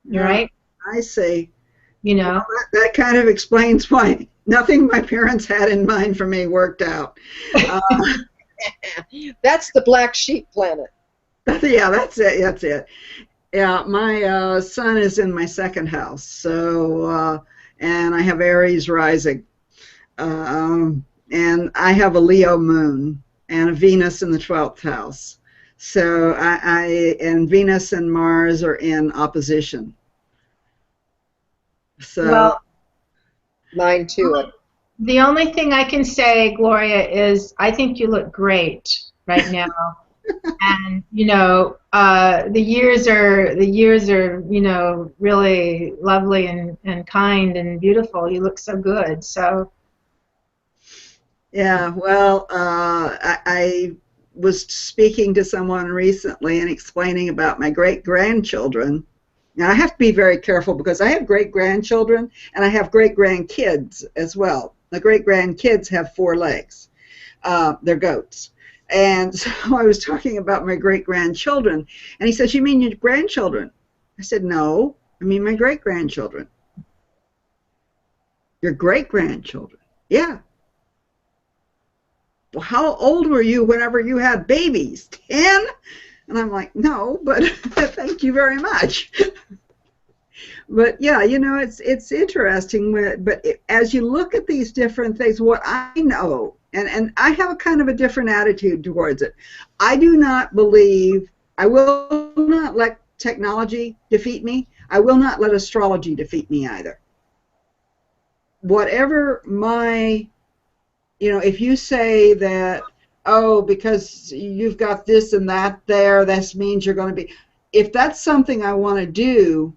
Right? I see. You know, well, that kind of explains why nothing my parents had in mind for me worked out. That's the black sheep planet. Yeah, that's it. That's it. Yeah, my sun is in my second house, so and I have Aries rising, and I have a Leo moon and a Venus in the 12th house. So and Venus and Mars are in opposition. So well, mine too. The only thing I can say, Gloria, is I think you look great right now. And you know, the years are you know, really lovely and kind and beautiful. You look so good. So yeah, well, I was speaking to someone recently and explaining about my great-grandchildren. Now, I have to be very careful because I have great-grandchildren and I have great-grandkids as well. The great-grandkids have 4 legs. They're goats. And so I was talking about my great-grandchildren, and he says, you mean your grandchildren? I said, no, I mean my great-grandchildren. Your great-grandchildren? Yeah. Well, how old were you whenever you had babies? 10? And I'm like, no, but thank you very much. But yeah, you know, it's interesting. But as you look at these different things, what I know, and I have a kind of a different attitude towards it. I do not believe, I will not let technology defeat me. I will not let astrology defeat me either. Whatever my, you know, if you say that, oh, because you've got this and that there, that means you're going to be, if that's something I want to do,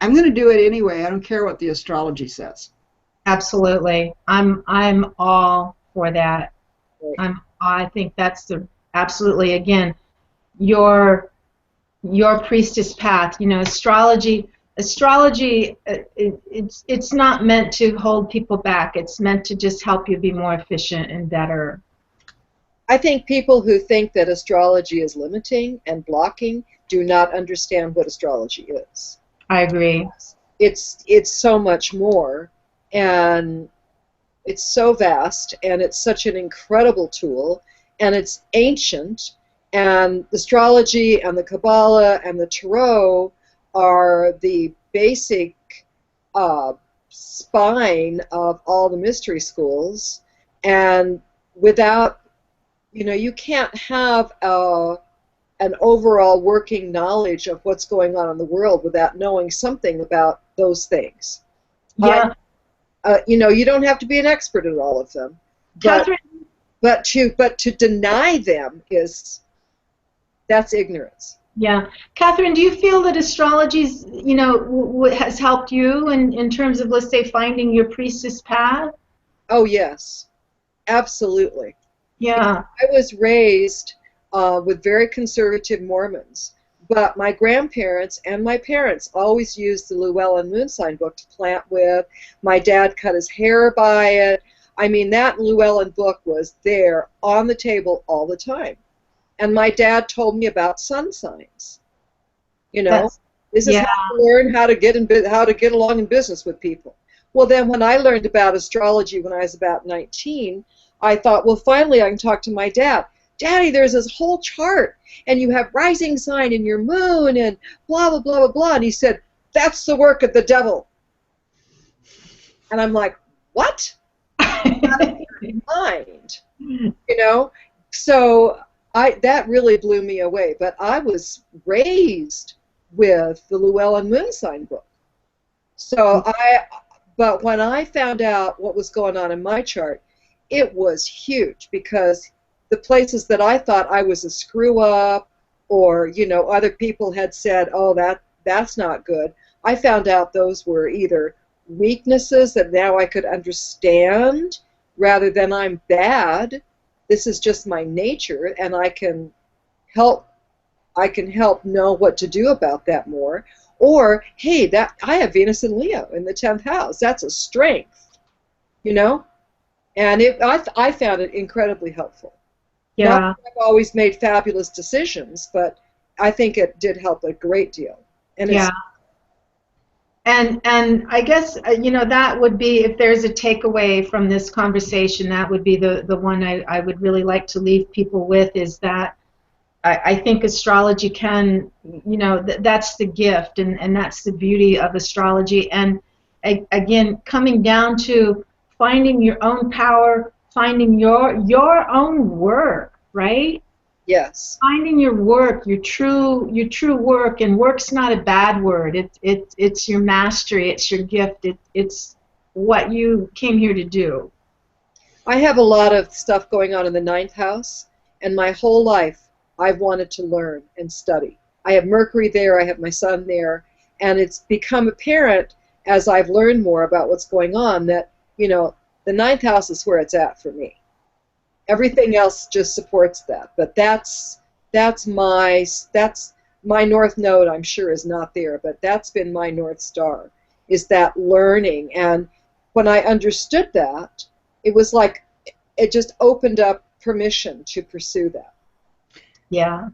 I'm going to do it anyway. I don't care what the astrology says. Absolutely. I'm all for that. I think that's absolutely, again, your priestess path. You know, astrology it's not meant to hold people back. It's meant to just help you be more efficient and better. I think people who think that astrology is limiting and blocking do not understand what astrology is. I agree. It's so much more, and it's so vast, and it's such an incredible tool, and it's ancient, and astrology and the Kabbalah and the Tarot are the basic spine of all the mystery schools, and without, you know, you can't have an overall working knowledge of what's going on in the world without knowing something about those things. Yeah. You know, you don't have to be an expert at all of them. Catherine, But to deny them that's ignorance. yeah. Catherine, do you feel that astrology's, you know, has helped you in terms of, let's say, finding your priestess path? Oh, yes. Absolutely. Yeah. I was raised with very conservative Mormons, but my grandparents and my parents always used the Llewellyn moon sign book to plant with. My dad cut his hair by it. I mean, that Llewellyn book was there on the table all the time. And my dad told me about sun signs. You know, this is how to learn how to get along in business with people. Well, then when I learned about astrology when I was about 19, I thought, well, finally I can talk to my dad. Daddy, there's this whole chart, and you have rising sign in your moon, and blah, blah, blah, blah, blah. And he said, that's the work of the devil. And I'm like, what? Mind, you know? So that really blew me away. But I was raised with the Llewellyn moon sign book. So but when I found out what was going on in my chart, it was huge, because the places that I thought I was a screw up, or, you know, other people had said, oh, that's not good, I found out those were either weaknesses that now I could understand, rather than I'm bad. This is just my nature, and I can help know what to do about that more. Or, hey, that I have Venus and Leo in the 10th house. That's a strength, you know? And I found it incredibly helpful. Yeah. Not that I've always made fabulous decisions, but I think it did help a great deal. And yeah. And I guess, you know, that would be, if there's a takeaway from this conversation, that would be the one I would really like to leave people with, is that I think astrology can, you know, that's the gift, and that's the beauty of astrology. And again, coming down to finding your own power, finding your own work, right? Yes. Finding your work, your true work, and work's not a bad word. It's your mastery, it's your gift, it's what you came here to do. I have a lot of stuff going on in the 9th house, and my whole life I've wanted to learn and study. I have Mercury there, I have my Sun there, and it's become apparent as I've learned more about what's going on that, you know, the 9th house is where it's at for me. Everything else just supports that, but that's my North Node. I'm sure is not there, but that's been my North Star, is that learning. And when I understood that, it was like it just opened up permission to pursue that. Yeah.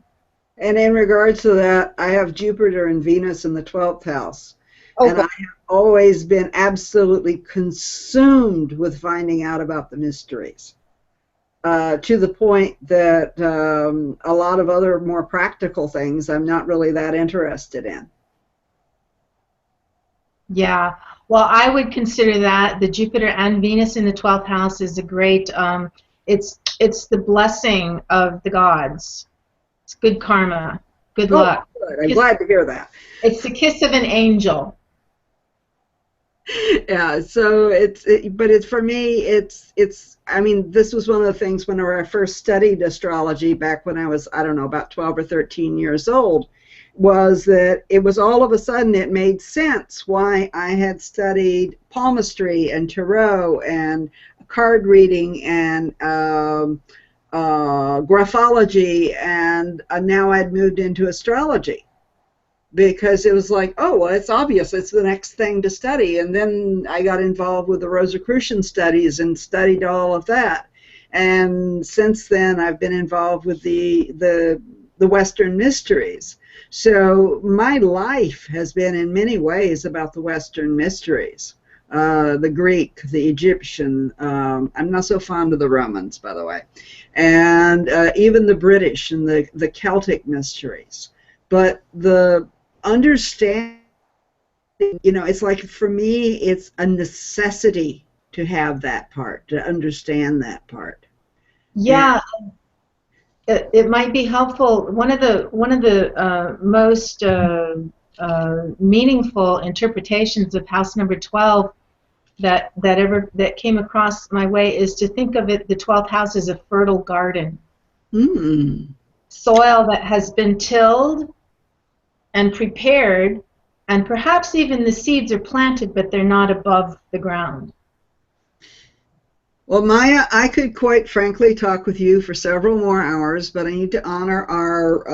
And in regards to that, I have Jupiter and Venus in the 12th house. Oh, and I have always been absolutely consumed with finding out about the mysteries, to the point that a lot of other more practical things I'm not really that interested in. Yeah. Well, I would consider that the Jupiter and Venus in the 12th house is a great, it's the blessing of the gods. It's good karma, good luck. Good. I'm glad to hear that. It's the kiss of an angel. Yeah, so but it's for me, I mean, this was one of the things whenever I first studied astrology back when I was, I don't know, about 12 or 13 years old, was that it was all of a sudden it made sense why I had studied palmistry and tarot and card reading and graphology, and now I'd moved into astrology, because it was like, oh, well, it's obvious, it's the next thing to study. And then I got involved with the Rosicrucian studies and studied all of that. And since then, I've been involved with the Western mysteries. So my life has been in many ways about the Western mysteries. The Greek, the Egyptian, I'm not so fond of the Romans, by the way, and even the British and the Celtic mysteries. But the understanding, you know, it's like, for me, it's a necessity to have that part, to understand that part. Yeah. It might be helpful. One of the most meaningful interpretations of house number 12 that came across my way is to think of it, the 12th house, as a fertile garden. Soil that has been tilled and prepared, and perhaps even the seeds are planted, but they're not above the ground. Well, Maya, I could quite frankly talk with you for several more hours, but I need to honor our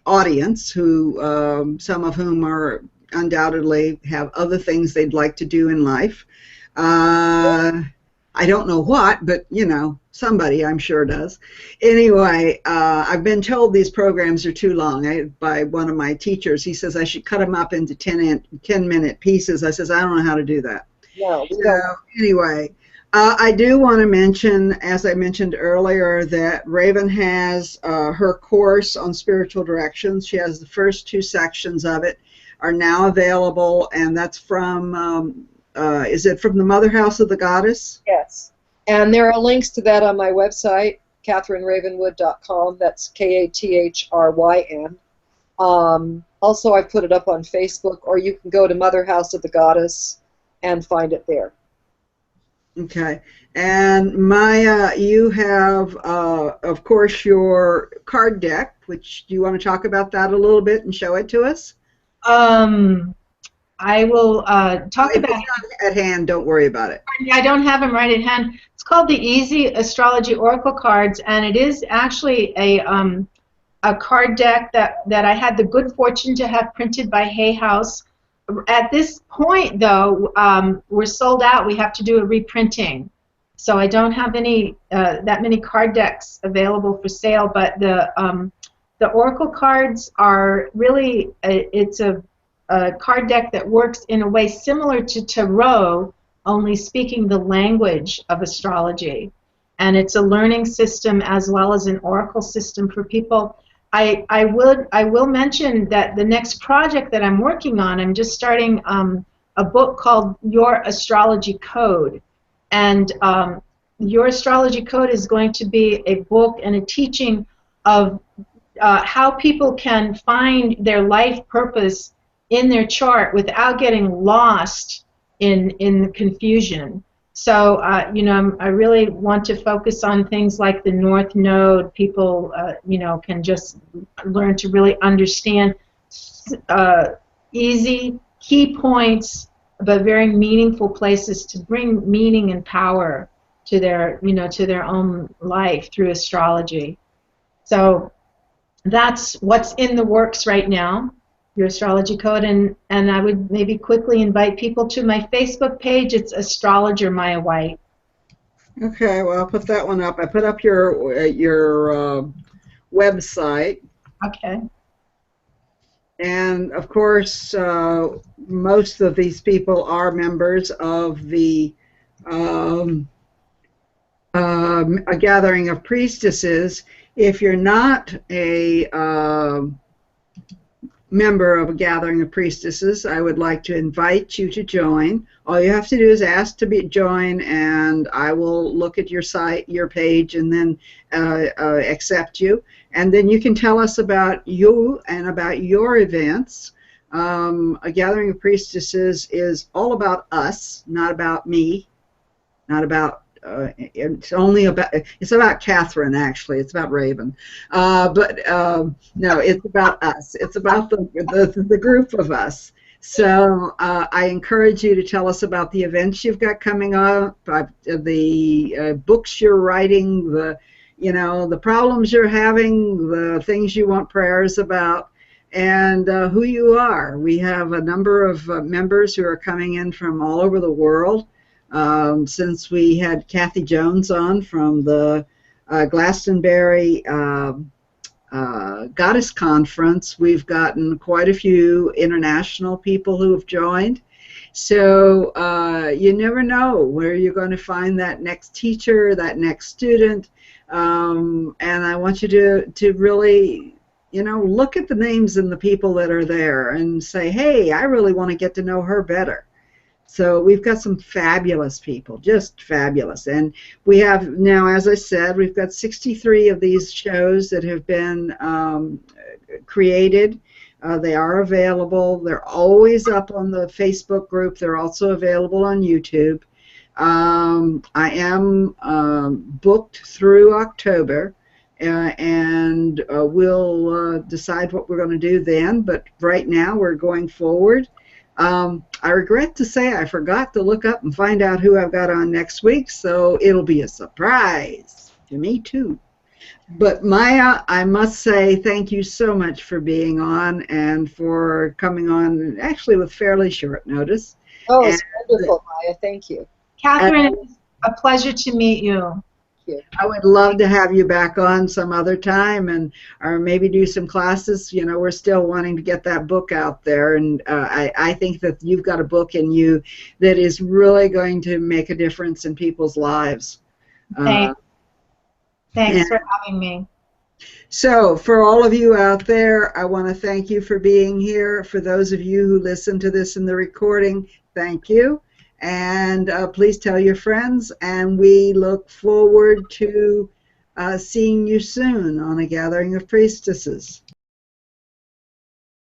audience, who some of whom are undoubtedly have other things they'd like to do in life. I don't know what, but you know, somebody I'm sure does. Anyway, I've been told these programs are too long by one of my teachers. He says I should cut them up into 10-minute pieces. I says I don't know how to do that. No, we So don't. anyway, I do want to mention, as I mentioned earlier, that Raven has her course on spiritual directions. She has the first 2 sections of it are now available, and that's from is it from the Mother House of the Goddess? Yes. And there are links to that on my website, KatherineRavenwood.com. That's KATHRYN. Also, I've put it up on Facebook, or you can go to Mother House of the Goddess and find it there. Okay. And Maya, you have, of course, your card deck, which, do you want to talk about that a little bit and show it to us? I will talk If about it's not at hand, don't worry about it. I don't have them right at hand. It's called the Easy Astrology Oracle Cards, and it is actually a card deck that I had the good fortune to have printed by Hay House. At this point, though, we're sold out. We have to do a reprinting, so I don't have any that many card decks available for sale. But the Oracle cards are really it's a card deck that works in a way similar to tarot, only speaking the language of astrology. And it's a learning system as well as an oracle system for people. I will mention that the next project that I'm working on, I'm just starting a book called Your Astrology Code. And Your Astrology Code is going to be a book and a teaching of how people can find their life purpose in their chart without getting lost in the confusion. So, you know, I really want to focus on things like the North Node. People, you know, can just learn to really understand easy key points, but very meaningful places to bring meaning and power to their, you know, to their own life through astrology. So that's what's in the works right now. Your Astrology Code, and I would maybe quickly invite people to my Facebook page. It's Astrologer Maya White. Okay, well, I'll put that one up. I put up your website. Okay. And of course, most of these people are members of the a gathering of priestesses. If you're not a member of a gathering of priestesses, I would like to invite you to join. All you have to do is ask to join, and I will look at your site, your page, and then accept you. And then you can tell us about you and about your events. A gathering of priestesses is all about us, not about me, not about it's only about, it's about Catherine, actually. It's about Raven. But no, it's about us. It's about the group of us. So I encourage you to tell us about the events you've got coming up, the books you're writing, you know, the problems you're having, the things you want prayers about, and who you are. We have a number of members who are coming in from all over the world. Since we had Kathy Jones on from the Glastonbury Goddess Conference, we've gotten quite a few international people who have joined. So you never know where you're going to find that next teacher, that next student, and I want you to really, you know, look at the names and the people that are there and say, hey, I really want to get to know her better. So we've got some fabulous people, just fabulous. And we have now, as I said, we've got 63 of these shows that have been created. They are available. They're always up on the Facebook group. They're also available on YouTube. I am booked through October, and we'll decide what we're going to do then. But right now, we're going forward. I regret to say I forgot to look up and find out who I've got on next week, so it'll be a surprise to me, too. But Maya, I must say thank you so much for being on and for coming on actually with fairly short notice. Oh, it's wonderful, Maya. Thank you. Catherine, it's a pleasure to meet you. I would love to have you back on some other time, and or maybe do some classes. You know, we're still wanting to get that book out there, and I think that you've got a book in you that is really going to make a difference in people's lives. Thanks for having me. So, for all of you out there, I want to thank you for being here. For those of you who listen to this in the recording, thank you. And please tell your friends, and we look forward to seeing you soon on a gathering of priestesses.